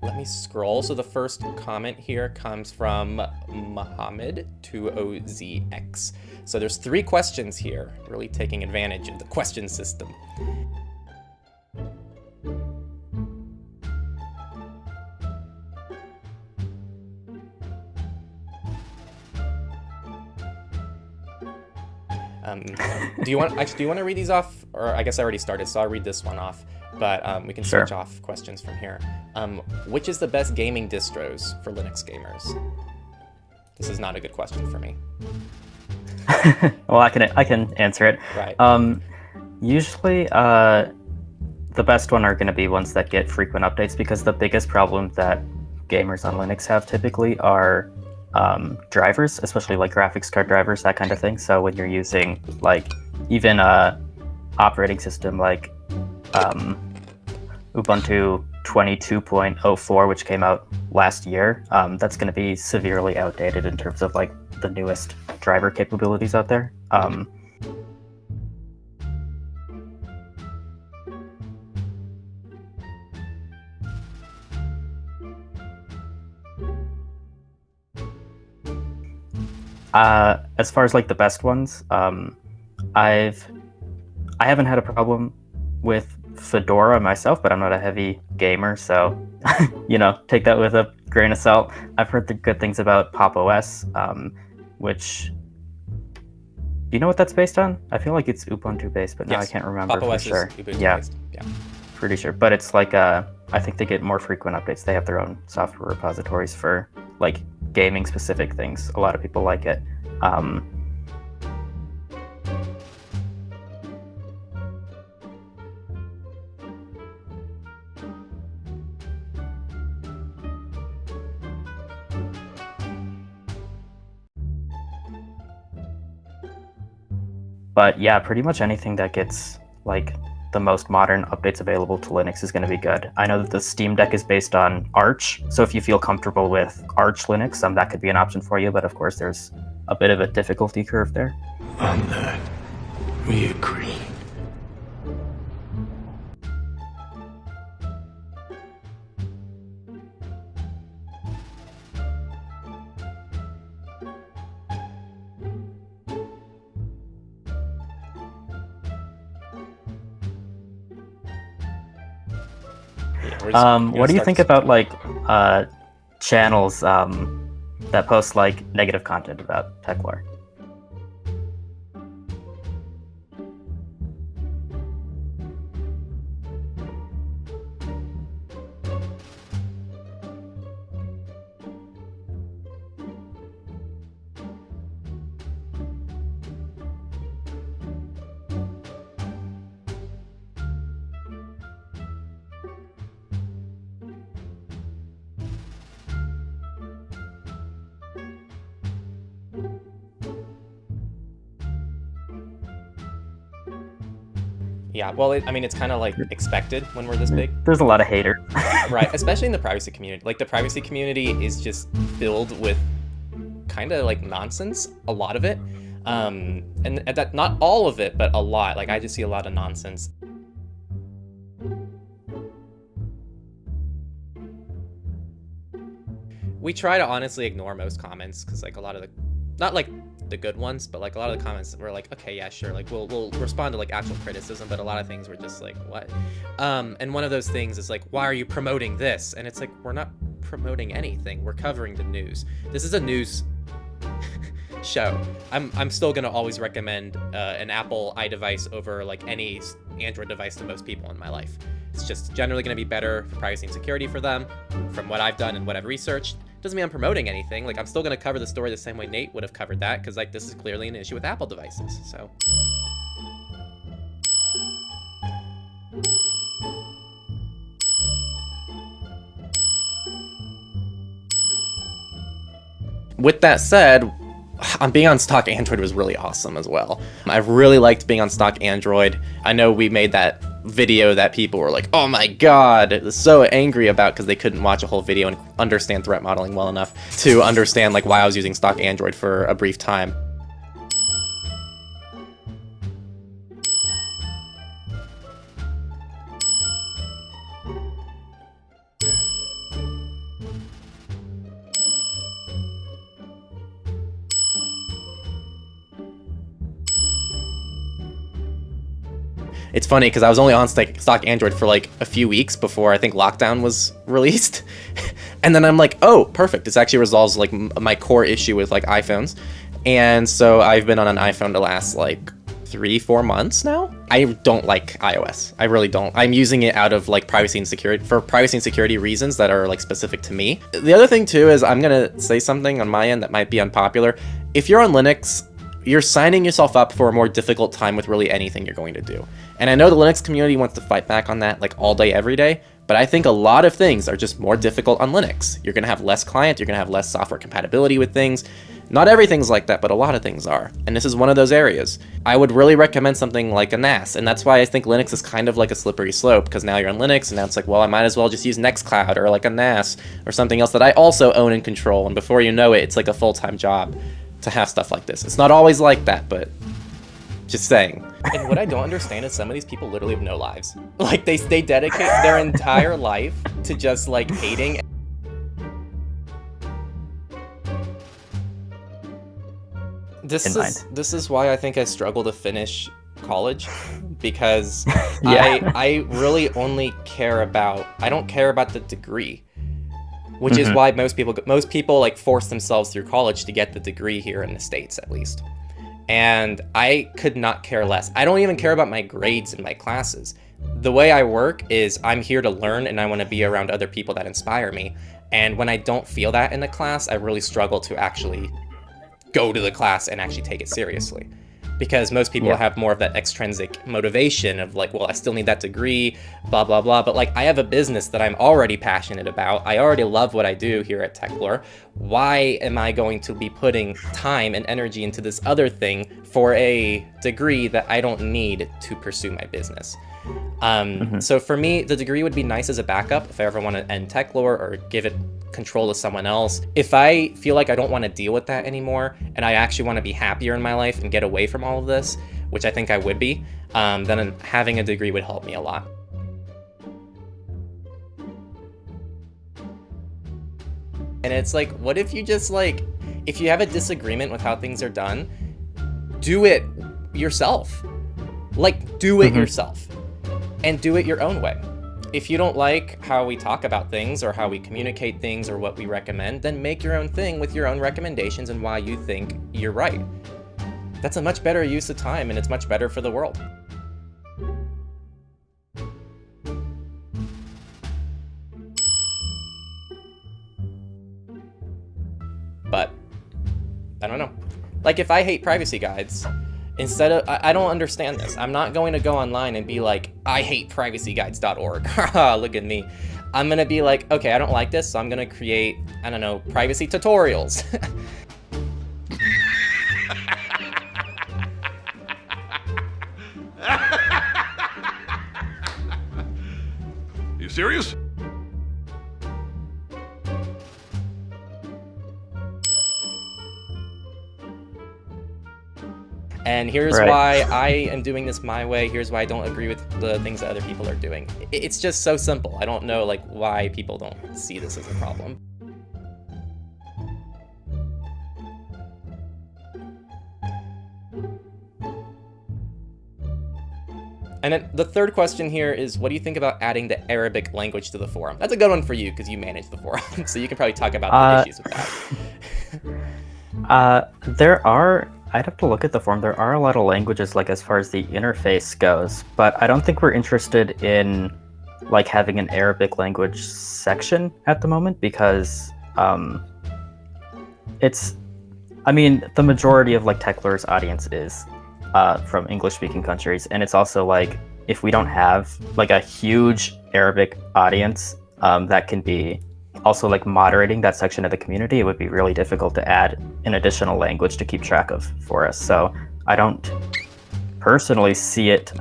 Let me scroll. So the first comment here comes from Mohammed20ZX. So there's 3 questions here, really taking advantage of the question system. Do you want to read these off? Or I guess I already started, so I'll read this one off. But we can switch off questions from here. Which is the best gaming distros for Linux gamers? This is not a good question for me. Well, I can answer it. Right. Usually, the best one are going to be ones that get frequent updates, because the biggest problem that gamers on Linux have typically are drivers, especially like graphics card drivers, that kind of thing. So when you're using like even a operating system like Ubuntu 22.04, which came out last year, that's going to be severely outdated in terms of like the newest driver capabilities out there. As far as like the best ones, I haven't had a problem with Fedora myself, but I'm not a heavy gamer, so take that with a grain of salt. I've heard the good things about Pop! OS, which, do you know what that's based on? I feel like it's Ubuntu based, but now I can't remember Pop! OS for sure. Is Ubuntu based. Yeah, pretty sure. But it's like I think they get more frequent updates. They have their own software repositories for like gaming specific things. A lot of people like it. But yeah, pretty much anything that gets like the most modern updates available to Linux is going to be good. I know that the Steam Deck is based on Arch, so if you feel comfortable with Arch Linux, that could be an option for you, but of course there's a bit of a difficulty curve there. On that, we agree. What do you think about like channels that post like negative content about Techlore? Yeah, well, it's kind of like expected when we're this big. There's a lot of haters. Right, especially in the privacy community. Like, the privacy community is just filled with kind of like nonsense, a lot of it. And that, not all of it, but a lot. Like, I just see a lot of nonsense. We try to honestly ignore most comments, because like a lot of the, not like the good ones, but like a lot of the comments were like, okay, yeah, sure, like we'll respond to like actual criticism, but a lot of things were just like, what? And one of those things is like, why are you promoting this? And it's like, we're not promoting anything, we're covering the news. This is a news show. I'm still gonna always recommend an Apple iDevice over like any Android device to most people in my life. It's just generally gonna be better for privacy and security for them, from what I've done and what I've researched. Doesn't mean I'm promoting anything. Like, I'm still gonna cover the story the same way Nate would have covered that, because like this is clearly an issue with Apple devices. So. With that said, being on stock Android was really awesome as well. I really liked being on stock Android. I know we made that video that people were like, oh my god, so angry about, because they couldn't watch a whole video and understand threat modeling well enough to understand like why I was using stock Android for a brief time. It's funny because I was only on stock Android for like a few weeks before I think lockdown was released. And then I'm like, oh, perfect. This actually resolves like my core issue with like iPhones. And so I've been on an iPhone the last like 3-4 months now. I don't like iOS. I really don't. I'm using it out of like privacy and security reasons that are like specific to me. The other thing too is I'm gonna say something on my end that might be unpopular. If you're on Linux, you're signing yourself up for a more difficult time with really anything you're going to do. And I know the Linux community wants to fight back on that like all day, every day, but I think a lot of things are just more difficult on Linux. You're gonna have less client, you're gonna have less software compatibility with things. Not everything's like that, but a lot of things are. And this is one of those areas. I would really recommend something like a NAS. And that's why I think Linux is kind of like a slippery slope, because now you're on Linux and now it's like, well, I might as well just use Nextcloud or like a NAS or something else that I also own and control. And before you know it, it's like a full-time job to have stuff like this. It's not always like that, but just saying. And what I don't understand is some of these people literally have no lives. Like they dedicate their entire life to just like hating. This is why I think I struggle to finish college, because I really only care about, I don't care about the degree, which is why most people like force themselves through college to get the degree here in the States, at least. And I could not care less. I don't even care about my grades in my classes. The way I work is I'm here to learn and I want to be around other people that inspire me. And when I don't feel that in the class, I really struggle to actually go to the class and actually take it seriously, because most people have more of that extrinsic motivation of like, well, I still need that degree, blah, blah, blah. But like, I have a business that I'm already passionate about. I already love what I do here at Techlore. Why am I going to be putting time and energy into this other thing for a degree that I don't need to pursue my business? So for me, the degree would be nice as a backup if I ever want to end Techlore or give it control to someone else. If I feel like I don't want to deal with that anymore and I actually want to be happier in my life and get away from all of this, which I think I would be, then having a degree would help me a lot. And it's like, what if you just like, if you have a disagreement with how things are done, do it yourself. Like, do it yourself. And do it your own way. If you don't like how we talk about things or how we communicate things or what we recommend, then make your own thing with your own recommendations and why you think you're right. That's a much better use of time, and it's much better for the world. But I don't know. Like, if I hate privacy guides, instead of, I don't understand this. I'm not going to go online and be like, I hate privacyguides.org. Look at me. I'm going to be like, okay, I don't like this, so I'm going to create, I don't know, privacy tutorials. You serious? And here's why I am doing this my way. Here's why I don't agree with the things that other people are doing. It's just so simple. I don't know like why people don't see this as a problem. And then the third question here is, what do you think about adding the Arabic language to the forum? That's a good one for you because you manage the forum, so you can probably talk about the issues with that. I'd have to look at the forum. There are a lot of languages, like as far as the interface goes, but I don't think we're interested in like having an Arabic language section at the moment, because the majority of like Techlore's audience is from English-speaking countries, and it's also like, if we don't have like a huge Arabic audience that can be also like moderating that section of the community, it would be really difficult to add an additional language to keep track of for us. So I don't personally see it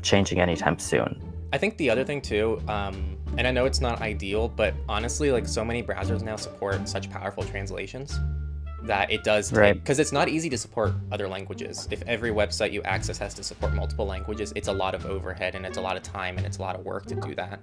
changing anytime soon. I think the other thing too, and I know it's not ideal, but honestly, like so many browsers now support such powerful translations that it does take, because it's not easy to support other languages. If every website you access has to support multiple languages, it's a lot of overhead and it's a lot of time and it's a lot of work to do that.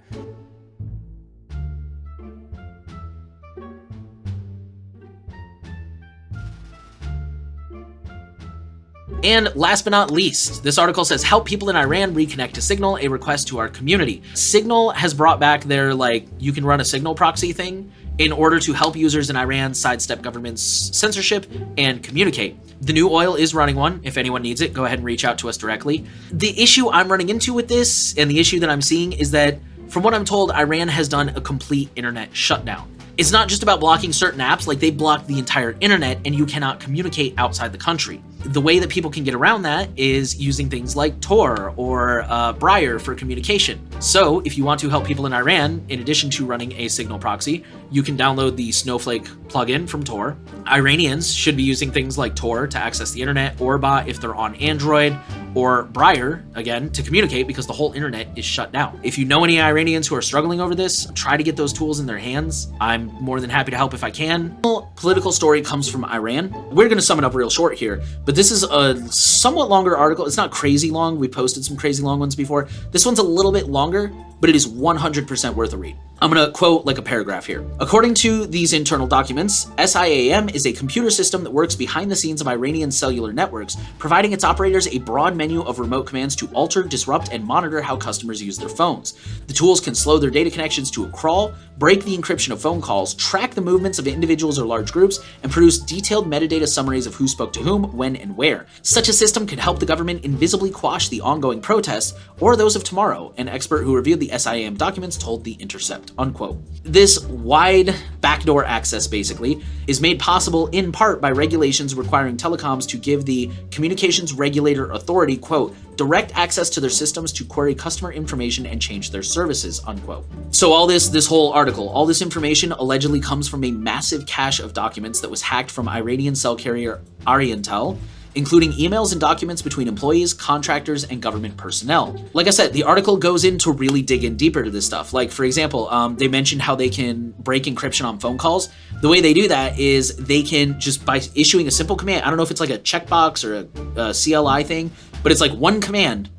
And last but not least, this article says, help people in Iran reconnect to Signal, a request to our community. Signal has brought back their, you can run a Signal proxy thing in order to help users in Iran sidestep government's censorship and communicate. The new oil is running one. If anyone needs it, go ahead and reach out to us directly. The issue I'm running into with this, and the issue that I'm seeing, is that, from what I'm told, Iran has done a complete internet shutdown. It's not just about blocking certain apps, they blocked the entire internet and you cannot communicate outside the country. The way that people can get around that is using things like Tor or Briar for communication. So if you want to help people in Iran, in addition to running a Signal proxy, you can download the Snowflake plugin from Tor. Iranians should be using things like Tor to access the internet, or Bot if they're on Android, or Briar, again, to communicate because the whole internet is shut down. If you know any Iranians who are struggling over this, try to get those tools in their hands. I'm more than happy to help if I can. Political story comes from Iran. We're going to sum it up real short here, but this is a somewhat longer article. It's not crazy long. We posted some crazy long ones before. This one's a little bit longer, but it is 100% worth a read. I'm going to quote a paragraph here. According to these internal documents, SIAM is a computer system that works behind the scenes of Iranian cellular networks, providing its operators a broad menu of remote commands to alter, disrupt, and monitor how customers use their phones. The tools can slow their data connections to a crawl, break the encryption of phone calls, track the movements of individuals or large groups, and produce detailed metadata summaries of who spoke to whom, when, and where. Such a system could help the government invisibly quash the ongoing protests or those of tomorrow, an expert who reviewed the SIAM documents told The Intercept, unquote. This wide backdoor access, basically, is made possible in part by regulations requiring telecoms to give the Communications Regulator Authority, quote, direct access to their systems to query customer information and change their services, unquote. So all this whole article, all this information allegedly comes from a massive cache of documents that was hacked from Iranian cell carrier Ariantel, including emails and documents between employees, contractors, and government personnel. Like I said, the article goes in to really dig in deeper to this stuff. For example, they mentioned how they can break encryption on phone calls. The way they do that is they can just, by issuing a simple command, I don't know if it's a checkbox or a CLI thing, but it's one command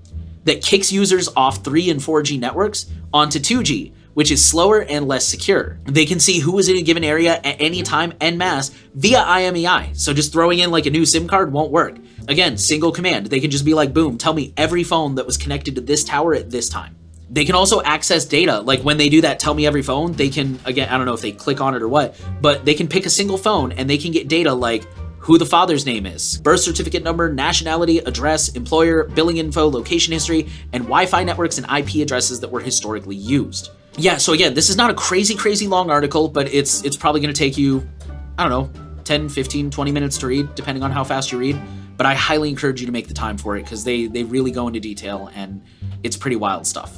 that kicks users off 3 and 4G networks onto 2G, which is slower and less secure. They can see who is in a given area at any time en masse via IMEI. So just throwing in a new SIM card won't work. Again, single command. They can just be boom, tell me every phone that was connected to this tower at this time. They can also access data. When they do that, tell me every phone, they can, again, I don't know if they click on it or what, but they can pick a single phone and they can get data who the father's name is, birth certificate number, nationality, address, employer, billing info, location history, and Wi-Fi networks and IP addresses that were historically used. Yeah, so again, this is not a crazy long article, but it's probably going to take you, I don't know, 10, 15, 20 minutes to read, depending on how fast you read. But I highly encourage you to make the time for it because they really go into detail and it's pretty wild stuff.